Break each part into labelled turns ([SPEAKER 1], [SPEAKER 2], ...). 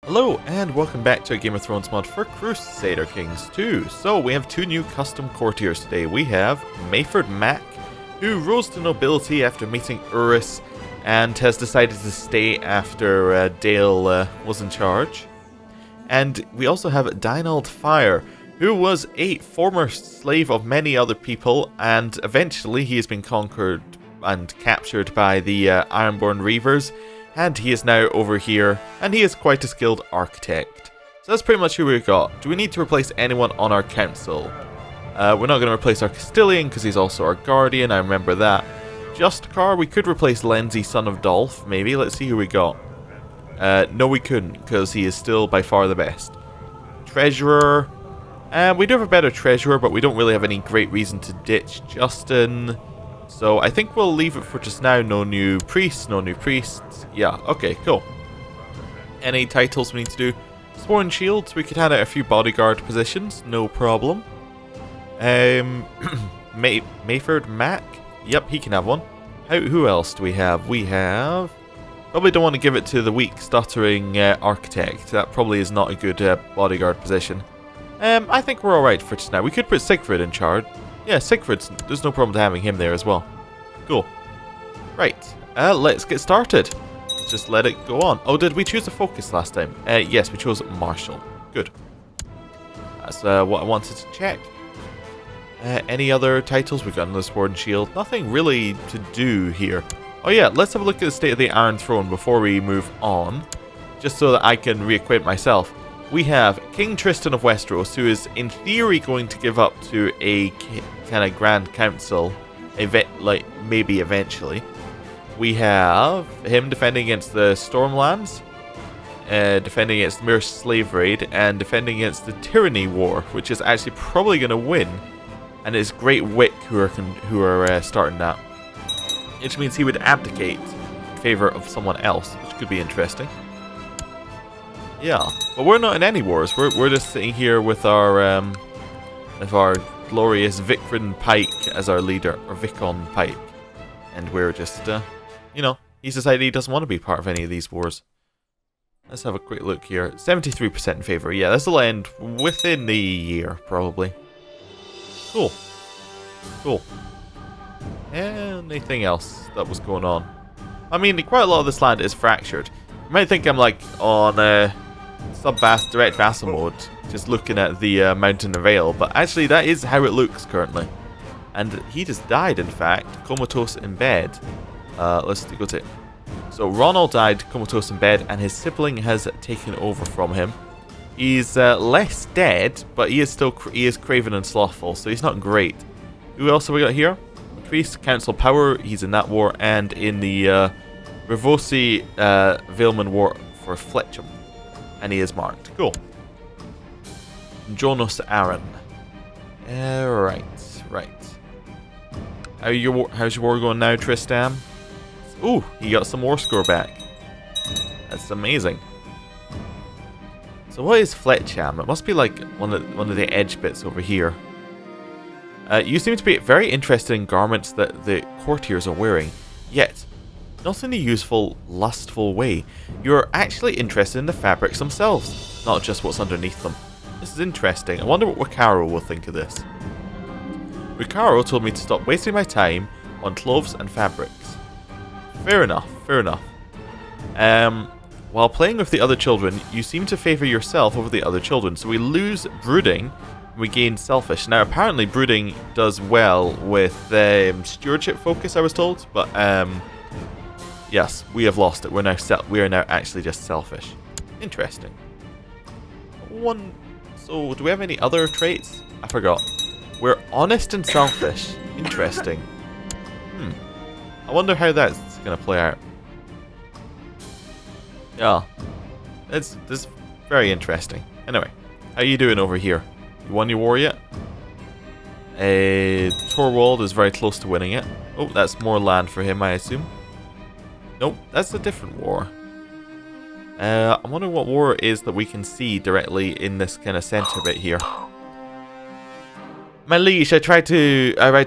[SPEAKER 1] Hello and welcome back to a Game of Thrones mod for Crusader Kings 2. So we have two new custom courtiers today. We have Mayford Mac, who rose to nobility after meeting Urus and has decided to stay after Dale was in charge. And we also have Dynald Fire, who was a former slave of many other people, and eventually he has been conquered and captured by the Ironborn Reavers. And he is now over here, and he is quite a skilled architect. So that's pretty much who we've got. Do we need to replace anyone on our council? We're not going to replace our Castilian, because he's also our guardian, I remember that. Justicar, we could replace Lenzi, son of Dolph, maybe. Let's see who we got. No, we couldn't, because he is still by far the best. Treasurer. We do have a better treasurer, but we don't really have any great reason to ditch Justin. So I think we'll leave it for just now. No new priests, no new priests. Yeah, okay, cool. Any titles we need to do? Sworn Shields, we could add out a few bodyguard positions, no problem. Mayford Mac? Yep, he can have one. Who else do we have? We have... Probably don't want to give it to the weak, stuttering architect. That probably is not a good bodyguard position. I think we're alright for just now. We could put Sigfrid in charge. Yeah, Sigfrid's, there's no problem to having him there as well. Cool. Right, let's get started. Let's just let it go on. Oh, did we choose a focus last time? Yes, we chose Marshall. Good. That's what I wanted to check. Any other titles? We've got another Sword and Shield. Nothing really to do here. Oh yeah, let's have a look at the state of the Iron Throne before we move on. Just so that I can reacquaint myself. We have King Tristan of Westeros, who is in theory going to give up to a kind of Grand Council, maybe eventually. We have him defending against the Stormlands, defending against the Mirror Slave Raid, and defending against the Tyranny War, which is actually probably going to win. And it's Great Wick who are starting that, which means he would abdicate in favor of someone else, which could be interesting. Yeah, but we're not in any wars. We're just sitting here with our glorious Vicrin Pike as our leader, or Vicon Pike, and we're just you know, he's decided he doesn't want to be part of any of these wars. Let's have a quick look here. 73% in favor. Yeah, this will end within the year, probably. Cool. Cool. Anything else that was going on? I mean, quite a lot of this land is fractured. You might think I'm like on direct vassal mode, just looking at the Mountain of Vale, but actually that is how it looks currently. And he just died, in fact, comatose in bed. Let's go to it. So Ronald died comatose in bed, and his sibling has taken over from him. He's less dead, but he is craven and slothful, so he's not great. Who else have we got here? Priest, Council Power, he's in that war, and in the Revosi Vailman War for Fletcham. And he is marked. Cool. Jonas Aaron. Right. How's your war going now, Tristan? Ooh, he got some war score back. That's amazing. So what is Fletcham? It must be like one of the edge bits over here. You seem to be very interested in garments that the courtiers are wearing, yet not in a useful, lustful way. You're actually interested in the fabrics themselves, not just what's underneath them. This is interesting. I wonder what Ricardo will think of this. Ricardo told me to stop wasting my time on clothes and fabrics. Fair enough, fair enough. While playing with the other children, you seem to favour yourself over the other children, so we lose brooding, we gain selfish. Now apparently brooding does well with stewardship focus, I was told, but yes, we have lost it. We are now actually just selfish. Interesting. So, do we have any other traits? I forgot. We're honest and selfish. Interesting. I wonder how that's going to play out. Yeah. This is very interesting. Anyway, how you doing over here? You won your war yet? Torwald is very close to winning it. Oh, that's more land for him, I assume. Nope, that's a different war. I'm wondering what war it is that we can see directly in this kind of center bit here. My liege, I write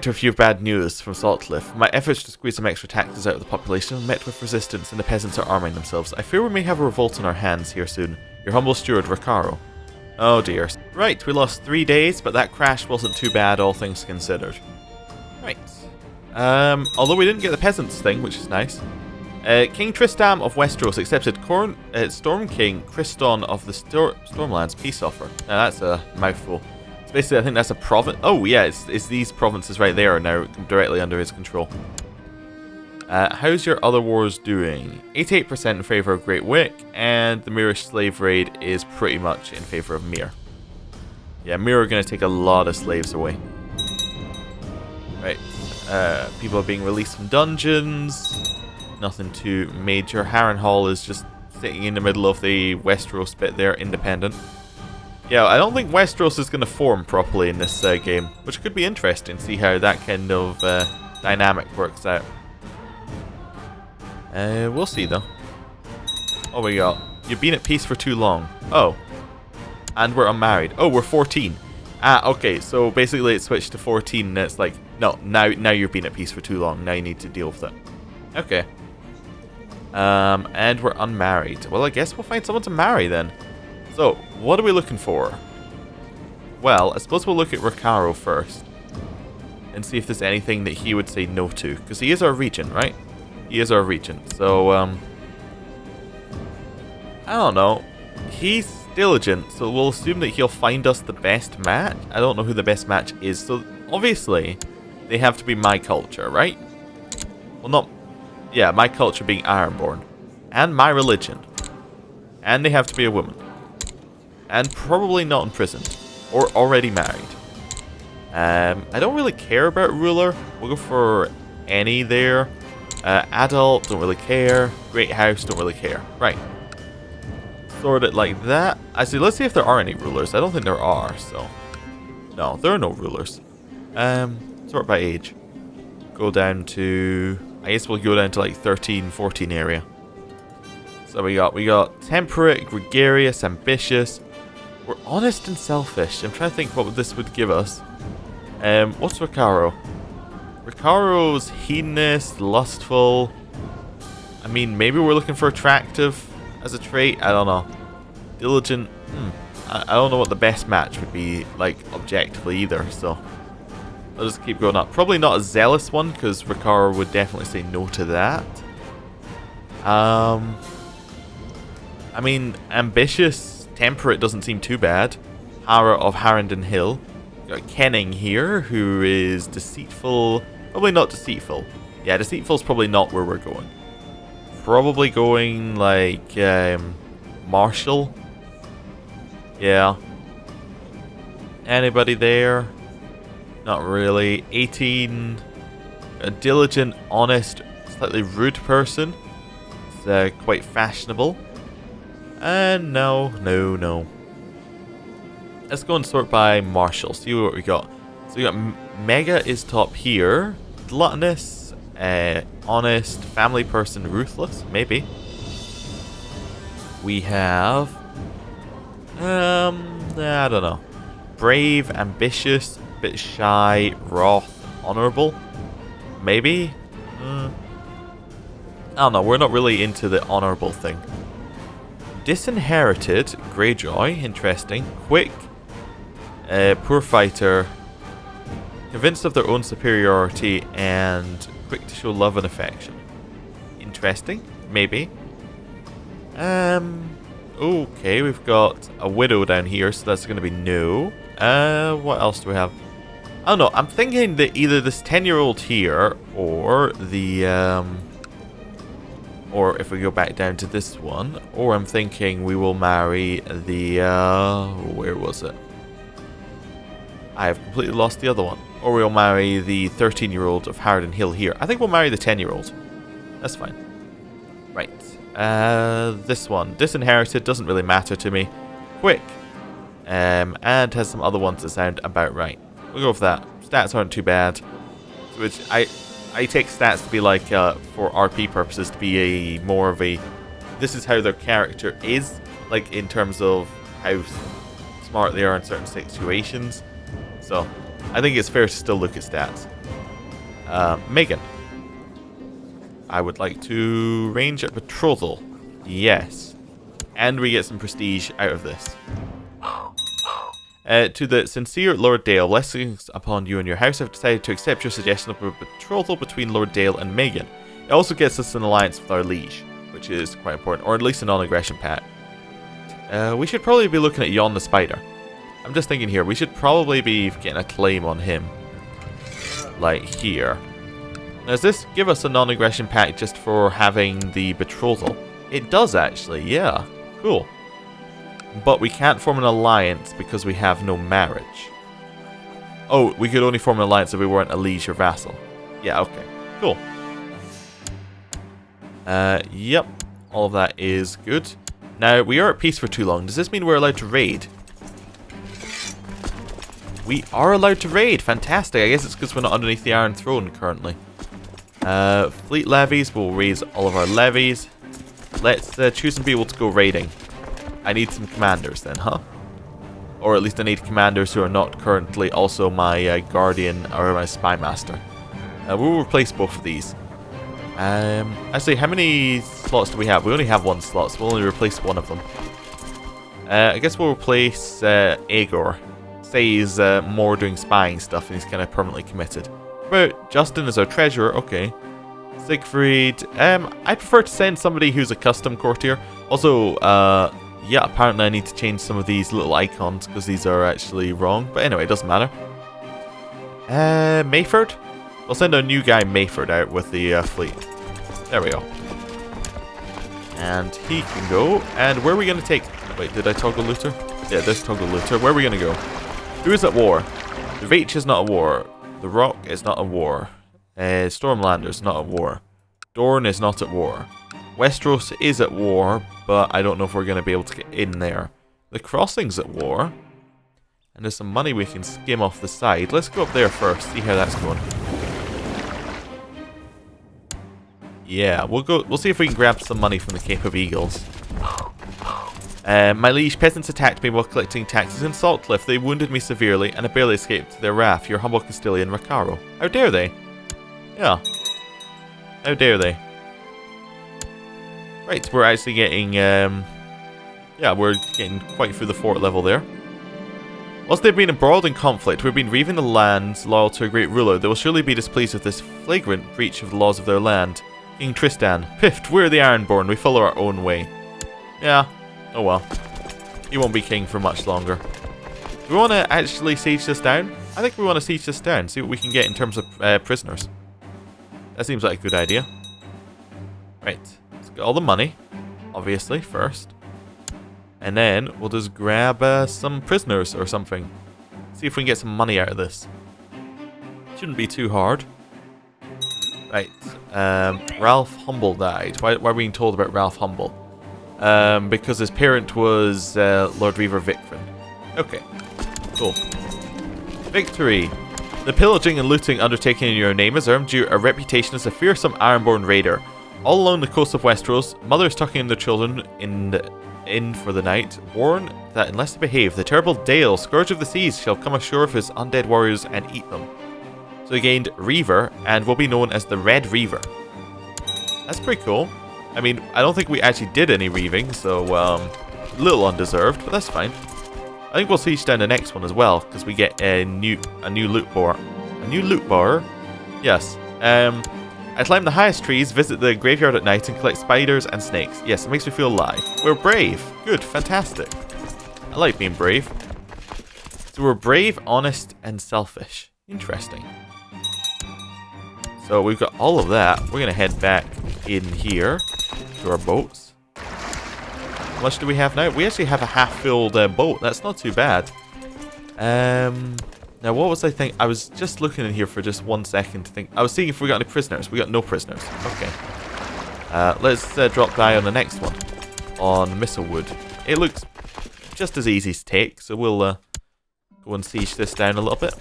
[SPEAKER 1] to a few bad news from Saltcliffe. My efforts to squeeze some extra taxes out of the population met with resistance, and the peasants are arming themselves. I fear we may have a revolt on our hands here soon. Your humble steward, Recaro. Oh dear. Right, we lost 3 days, but that crash wasn't too bad, all things considered. Right. Although we didn't get the peasants thing, which is nice. King Tristram of Westeros accepted Storm King Criston of the Stormlands peace offer. Now that's a mouthful. So basically, I think that's a province. Oh yeah, it's these provinces right there are now directly under his control. How's your other wars doing? 88% in favour of Great Wick, and the Myrish slave raid is pretty much in favour of Myr. Yeah, Myr are going to take a lot of slaves away. Right. People are being released from dungeons. Nothing too major. Harrenhal is just sitting in the middle of the Westeros bit there, independent. Yeah, I don't think Westeros is going to form properly in this game, which could be interesting to see how that kind of dynamic works out. We'll see though. Oh, we got. You've been at peace for too long. Oh. And we're unmarried. Oh, we're 14. Ah, okay, so basically it switched to 14 and it's like, no, now you've been at peace for too long. Now you need to deal with it. Okay. And we're unmarried. Well, I guess we'll find someone to marry then. So, what are we looking for? Well, I suppose we'll look at Recaro first. And see if there's anything that he would say no to. Because he is our regent, right? He is our regent. So, I don't know. He's diligent, so we'll assume that he'll find us the best match. I don't know who the best match is. So, obviously, they have to be my culture, right? Well, not... Yeah, my culture being Ironborn. And my religion. And they have to be a woman. And probably not imprisoned. Or already married. I don't really care about ruler. We'll go for any there. Adult, don't really care. Great house, don't really care. Right. Sort it like that. Actually, let's see if there are any rulers. I don't think there are, so... No, there are no rulers. Sort by age. Go down to... I guess we'll go down to like 13, 14 area. So we got temperate, gregarious, ambitious. We're honest and selfish. I'm trying to think what this would give us. What's Recaro? Recaro's hedonist, lustful. I mean, maybe we're looking for attractive as a trait. I don't know. Diligent. I don't know what the best match would be, like, objectively either, so... I'll just keep going up. Probably not a zealous one, because Recaro would definitely say no to that. I mean, ambitious, temperate doesn't seem too bad. Hara of Harrington Hill. Got Kenning here, who is deceitful. Probably not deceitful. Yeah, deceitful's probably not where we're going. Probably going, like, martial. Yeah. Anybody there? Not really. 18. A diligent, honest, slightly rude person. It's quite fashionable. And no. Let's go and sort by martial. See what we got. So we got Mega is top here. Gluttonous, honest, family person, ruthless, maybe. We have... I don't know. Brave, ambitious, bit shy, wrath, honourable. Maybe? I don't know, we're not really into the honourable thing. Disinherited, Greyjoy, interesting. Quick, poor fighter, convinced of their own superiority, and quick to show love and affection. Interesting, maybe. Okay, we've got a widow down here, so that's going to be no. What else do we have? I don't know, I'm thinking that either this 10-year-old here, or the, or if we go back down to this one, or I'm thinking we will marry the, where was it? I have completely lost the other one. Or we'll marry the 13-year-old of Harrington Hill here. I think we'll marry the 10-year-old. That's fine. Right. This one. Disinherited, doesn't really matter to me. Quick. And has some other ones that sound about right. We'll go with that. Stats aren't too bad. Which I take stats to be like, for RP purposes, to be a more of a... This is how their character is. Like, in terms of how smart they are in certain situations. So, I think it's fair to still look at stats. Megan. I would like to range at betrothal. Yes. and we get some prestige out of this. To the sincere Lord Dale, blessings upon you and your house. I've decided to accept your suggestion of a betrothal between Lord Dale and Megan. It also gets us an alliance with our liege, which is quite important, or at least a non-aggression pact. We should probably be looking at Yon the Spider. I'm just thinking here, we should probably be getting a claim on him. Like here. Now, does this give us a non-aggression pact just for having the betrothal? It does actually, yeah. Cool. But we can't form an alliance because we have no marriage. Oh, we could only form an alliance if we weren't a liege or vassal. Yeah, okay. Cool. Yep. All of that is good. Now, we are at peace for too long. Does this mean we're allowed to raid? We are allowed to raid. Fantastic. I guess it's because we're not underneath the Iron Throne currently. Fleet levies. We'll raise all of our levies. Let's choose some people to go raiding. I need some commanders then, huh? Or at least I need commanders who are not currently also my guardian or my spy master. We'll replace both of these. Actually, how many slots do we have? We only have one slot, so we'll only replace one of them. I guess we'll replace Aegor. Say he's more doing spying stuff and he's kind of permanently committed. But Justin is our treasurer, okay. Siegfried, I prefer to send somebody who's a custom courtier. Also, yeah, apparently I need to change some of these little icons because these are actually wrong. But anyway, it doesn't matter. Mayford? We'll send our new guy Mayford out with the fleet. There we go. And he can go. And where are we going to take... Wait, did I toggle looter? Yeah, there's toggle looter. Where are we going to go? Who is at war? The Reach is not at war. The Rock is not at war. Stormlander is not at war. Dorne is not at war. Westeros is at war, but I don't know if we're going to be able to get in there. The Crossing's at war. And there's some money we can skim off the side. Let's go up there first, see how that's going. Yeah, we'll see if we can grab some money from the Cape of Eagles. My liege, peasants attacked me while collecting taxes in Saltcliffe. They wounded me severely, and I barely escaped their wrath. Your humble Castilian Recaro. How dare they? Yeah. How dare they? Right, we're actually getting, yeah, we're getting quite through the fort level there. Whilst they've been embroiled in conflict, we've been reaving the lands loyal to a great ruler. They will surely be displeased with this flagrant breach of the laws of their land. King Tristan. Piffed, we're the Ironborn. We follow our own way. Yeah. Oh well. He won't be king for much longer. Do we want to actually siege this down? I think we want to siege this down. See what we can get in terms of prisoners. That seems like a good idea. Right. Let's get all the money. Obviously, first. And then we'll just grab some prisoners or something. See if we can get some money out of this. Shouldn't be too hard. Right. Ralph Humble died. Why are we being told about Ralph Humble? Because his parent was Lord Reaver Victrin. Okay. Cool. Victory. The pillaging and looting undertaken in your name has earned you a reputation as a fearsome Ironborn raider. All along the coast of Westeros, mothers tucking in their children in for the night, warn that unless they behave, the terrible Dale, Scourge of the Seas, shall come ashore of his undead warriors and eat them. So he gained Reaver, and will be known as the Red Reaver. That's pretty cool. I mean, I don't think we actually did any reaving, so, a little undeserved, but that's fine. I think we'll siege down the next one as well, because we get a new loot bar. A new loot bar? Yes. I climb the highest trees, visit the graveyard at night, and collect spiders and snakes. Yes, it makes me feel alive. We're brave. Good, fantastic. I like being brave. So we're brave, honest, and selfish. Interesting. So we've got all of that. We're going to head back in here to our boats. How much do we have now? We actually have a half-filled boat. That's not too bad. Now, what was I thinking? I was just looking in here for just 1 second to think. I was seeing if we got any prisoners. We got no prisoners. Okay. Let's drop by on the next one. On Mistlewood. It looks just as easy to take, so we'll go and siege this down a little bit.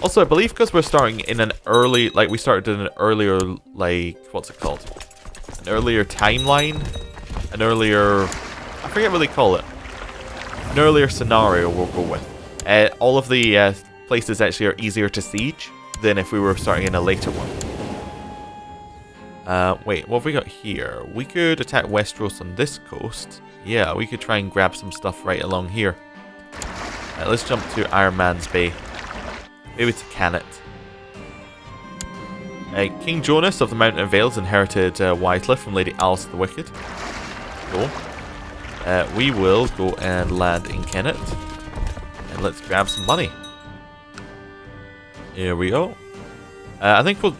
[SPEAKER 1] Also, I believe because we're starting in an early, like we started in an earlier, like, what's it called? An earlier timeline? An earlier, I forget what they call it. An earlier scenario we'll go with. All of the places actually are easier to siege than if we were starting in a later one. Wait, what have we got here? We could attack Westeros on this coast. Yeah, we could try and grab some stuff right along here. Let's jump to Iron Man's Bay. Maybe to Cannet. King Jonas of the Mountain of Vales inherited Wycliffe from Lady Alice the Wicked. Cool. We will go and land in Kennet. And let's grab some money. Here we go. I think we'll,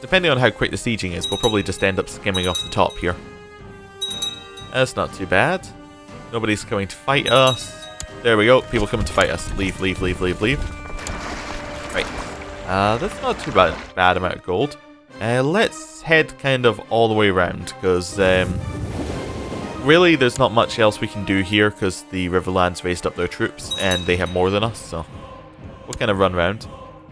[SPEAKER 1] depending on how quick the sieging is, we'll probably just end up skimming off the top here. That's not too bad. Nobody's coming to fight us. There we go. People coming to fight us. Leave, leave, leave, leave, leave. Right. That's not too bad amount of gold. Let's head kind of all the way around, because really there's not much else we can do here, because the Riverlands raised up their troops, and they have more than us, so we'll kind of run around.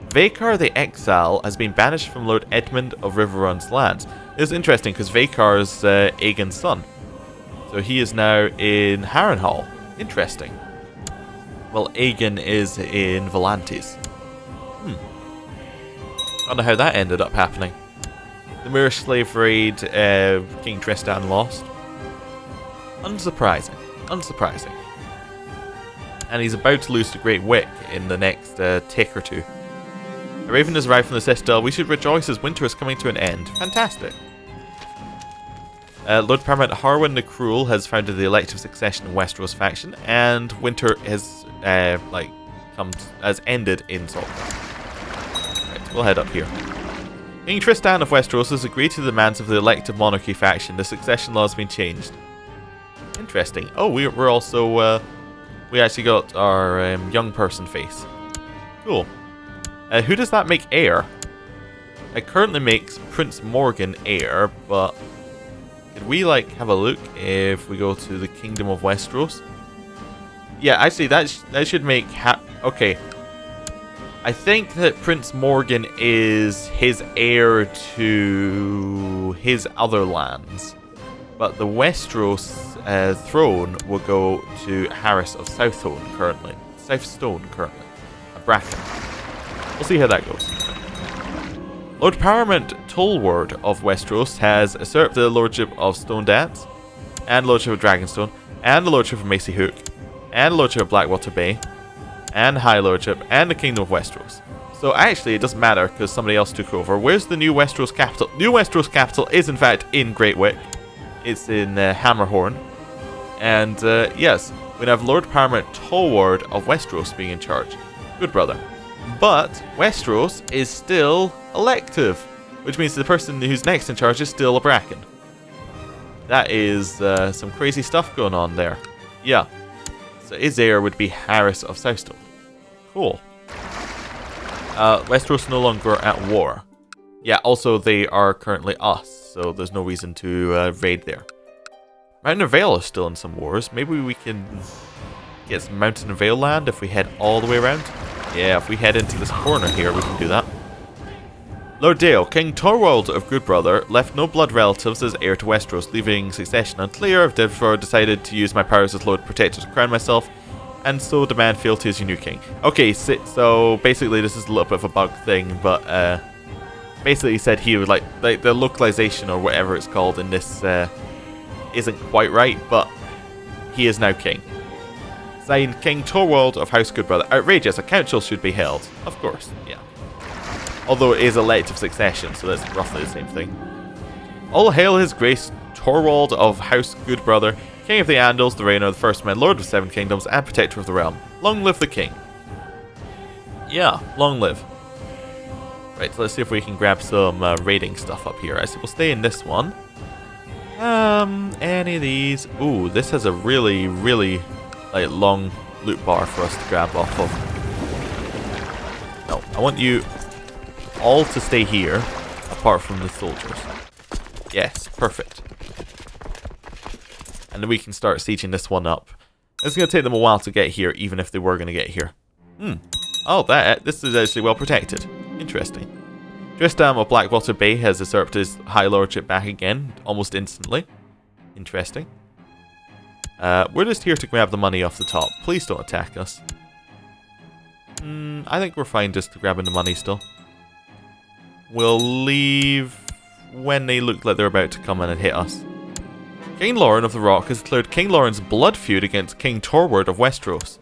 [SPEAKER 1] Vakar the Exile has been banished from Lord Edmund of Riverrun's lands. It's interesting, because Vakar's Aegon's son. So he is now in Harrenhal. Interesting. Well, Aegon is in Volantis. I don't know how that ended up happening. The Moorish slave raid, King Tristan lost. Unsurprising. Unsurprising. And he's about to lose to Great Wick in the next tick or two. A raven has arrived from the Citadel. We should rejoice as winter is coming to an end. Fantastic. Lord Paramount Harwin the Cruel has founded the elective succession in Westeros faction, and winter has has ended in Saltburn. Right, we'll head up here. King Tristan of Westeros has agreed to the demands of the elective monarchy faction. The succession law has been changed. Interesting. Oh, we're also we actually got our young person face. Cool. Who does that make heir? It currently makes Prince Morgan heir, but could we have a look if we go to the Kingdom of Westeros? Yeah, actually that should make okay. I think that Prince Morgan is his heir to his other lands, but the Westeros throne will go to Harris of Southstone currently. A Bracken. We'll see how that goes. Lord Paramount Tolward of Westeros has usurped the Lordship of Stone Dance, and Lordship of Dragonstone, and the Lordship of Macy Hook, and the Lordship of Blackwater Bay, and High Lordship, and the Kingdom of Westeros. So actually it doesn't matter, because somebody else took over. Where's the new Westeros capital? New Westeros capital is in fact in Great Wick. It's in Hammerhorn. And yes, we have Lord Paramount Tolward of Westeros being in charge. Good brother. But Westeros is still elective, which means the person who's next in charge is still a Bracken. That is some crazy stuff going on there. Yeah. So his heir would be Harris of Southstone. Cool. Westeros no longer at war. Yeah, also they are currently us, so there's no reason to raid there. Mountain of Vale is still in some wars. Maybe we can get some Mountain of Vale land if we head all the way around. Yeah, if we head into this corner here, we can do that. Lord Dale, King Torwald of Good Brother, left no blood relatives as heir to Westeros, leaving succession unclear. I've therefore decided to use my powers as Lord Protector to crown myself, and so demand fealty as your new king. Okay, so basically this is a little bit of a bug thing, but basically he said he would like the localization or whatever it's called in this isn't quite right, but he is now king. Signed, King Torwald of House Good Brother. Outrageous, a council should be held. Of course, yeah. Although it is elective succession, so that's roughly the same thing. All hail his grace, Torwald of House Good Brother, King of the Andals, the Reigner, the First Man, Lord of Seven Kingdoms, and Protector of the Realm. Long live the king. Yeah, long live. Right, so let's see if we can grab some raiding stuff up here. I see we'll stay in this one. Any of these? Ooh, this has a really, really long loot bar for us to grab off of. No, I want you all to stay here, apart from the soldiers. Yes, perfect. And then we can start sieging this one up. It's going to take them a while to get here, even if they were going to get here. Oh, this is actually well protected. Interesting. Tristan of Blackwater Bay has usurped his High Lordship back again, almost instantly. Interesting. We're just here to grab the money off the top. Please don't attack us. I think we're fine just grabbing the money still. We'll leave when they look like they're about to come in and hit us. King Lauren of the Rock has declared King Lauren's blood feud against King Torward of Westeros.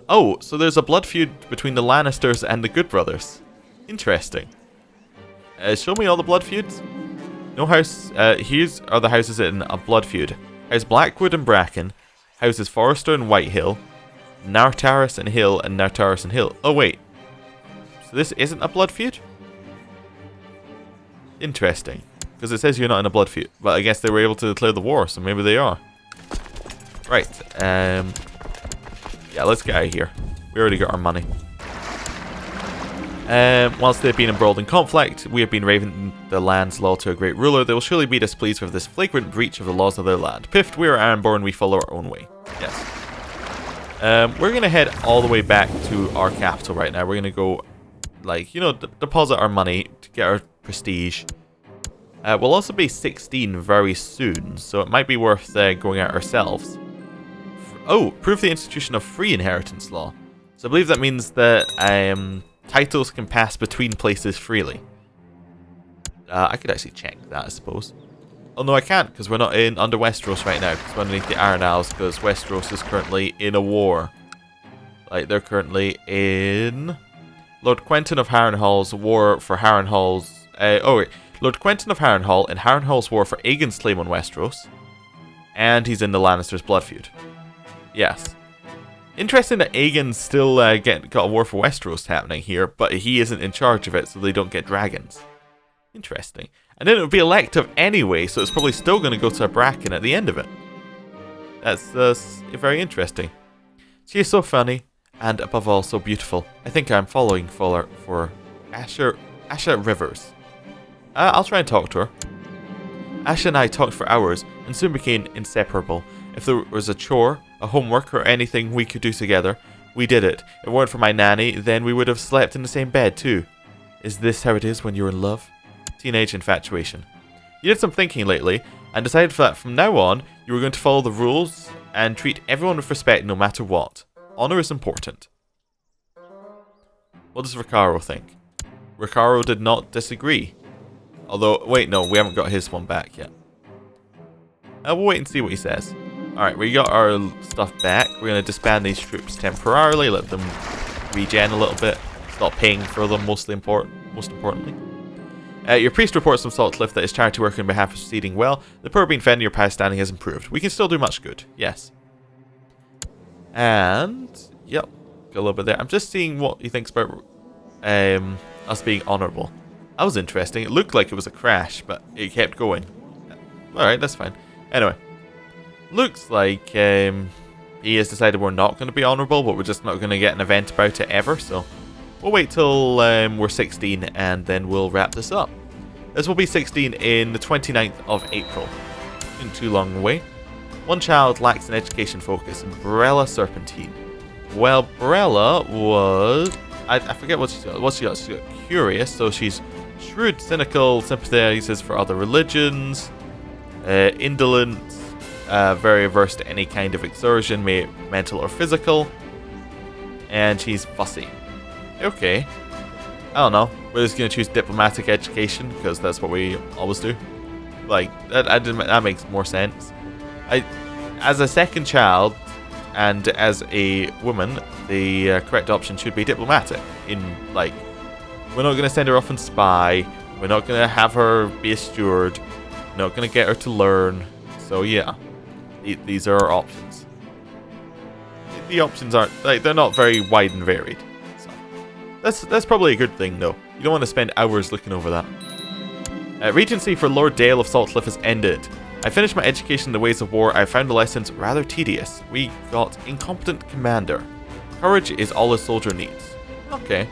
[SPEAKER 1] Oh, so there's a blood feud between the Lannisters and the Good Brothers. Interesting. Show me all the blood feuds. No house. Here's are the houses in a blood feud. House Blackwood and Bracken. Houses Forrester and Whitehill. Nartaris and Hill and Nartaris and Hill. Oh wait. So this isn't a blood feud? Interesting. Because it says you're not in a blood feud. But I guess they were able to declare the war, so maybe they are. Right. Yeah, let's get out of here. We already got our money. Whilst they've been embroiled in conflict, we have been raving the land's law to a great ruler. They will surely be displeased with this flagrant breach of the laws of their land. Piffed, we are Ironborn, we follow our own way. Yes. We're going to head all the way back to our capital right now. We're going to go, like, you know, deposit our money to get our prestige. We'll also be 16 very soon, so it might be worth going out ourselves. Oh, prove the institution of free inheritance law. So I believe that means that titles can pass between places freely. I could actually check that, I suppose. Oh no, I can't, because we're not under Westeros right now, because we're underneath the Iron Isles, because Westeros is currently in a war. Like, they're currently in Lord Quentin of Harrenhal's war for Harrenhal's... Lord Quentin of Harrenhal in Harrenhal's war for Aegon's claim on Westeros. And he's in the Lannisters' blood feud. Yes. Interesting that Aegon's still got a war for Westeros happening here, but he isn't in charge of it, so they don't get dragons. Interesting. And then it would be elective anyway, so it's probably still going to go to a Bracken at the end of it. That's very interesting. She is so funny, and above all, so beautiful. I think I'm following for Asha Rivers. I'll try and talk to her. Asha and I talked for hours, and soon became inseparable. If there was a chore, a homework, or anything we could do together, we did it. If it weren't for my nanny, then we would have slept in the same bed too. Is this how it is when you're in love? Teenage infatuation. You did some thinking lately, and decided that from now on, you were going to follow the rules and treat everyone with respect no matter what. Honor is important. What does Ricardo think? Ricardo did not disagree. Although, wait, no, we haven't got his one back yet. We'll wait and see what he says. Alright, we got our stuff back. We're going to disband these troops temporarily, let them regen a little bit. Stop paying for them, most importantly. Your priest reports from Saltcliffe that his charity work on behalf is proceeding well. The poor being fed and your past standing has improved. We can still do much good, yes. And, yep, got a little bit there. I'm just seeing what he thinks about us being honourable. That was interesting. It looked like it was a crash, but it kept going. Alright, that's fine. Anyway. Looks like he has decided we're not going to be honourable, but we're just not going to get an event about it ever, so we'll wait till we're 16 and then we'll wrap this up. This will be 16 in the 29th of April. Not too long away. One child lacks an education focus. Brella Serpentine. Well, Brella was... I forget what she got. She got curious, so she's shrewd, cynical, sympathizes for other religions, indolent, very averse to any kind of exertion, may it mental or physical, and she's fussy. Okay. I don't know. We're just going to choose diplomatic education, because that's what we always do. Like, that makes more sense. As a second child, and as a woman, the correct option should be diplomatic. Like, we're not going to send her off and spy. We're not going to have her be a steward. We're not going to get her to learn. So yeah, these are our options. The options aren't, like, they're not very wide and varied. So that's probably a good thing, though. You don't want to spend hours looking over that. Regency for Lord Dale of Saltcliffe has ended. I finished my education in the ways of war. I found the lessons rather tedious. We got incompetent commander. Courage is all a soldier needs. Okay.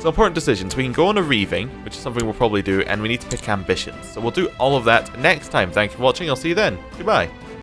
[SPEAKER 1] So important decisions. We can go on a reaving, which is something we'll probably do, and we need to pick ambitions. So we'll do all of that next time. Thank you for watching. I'll see you then. Goodbye.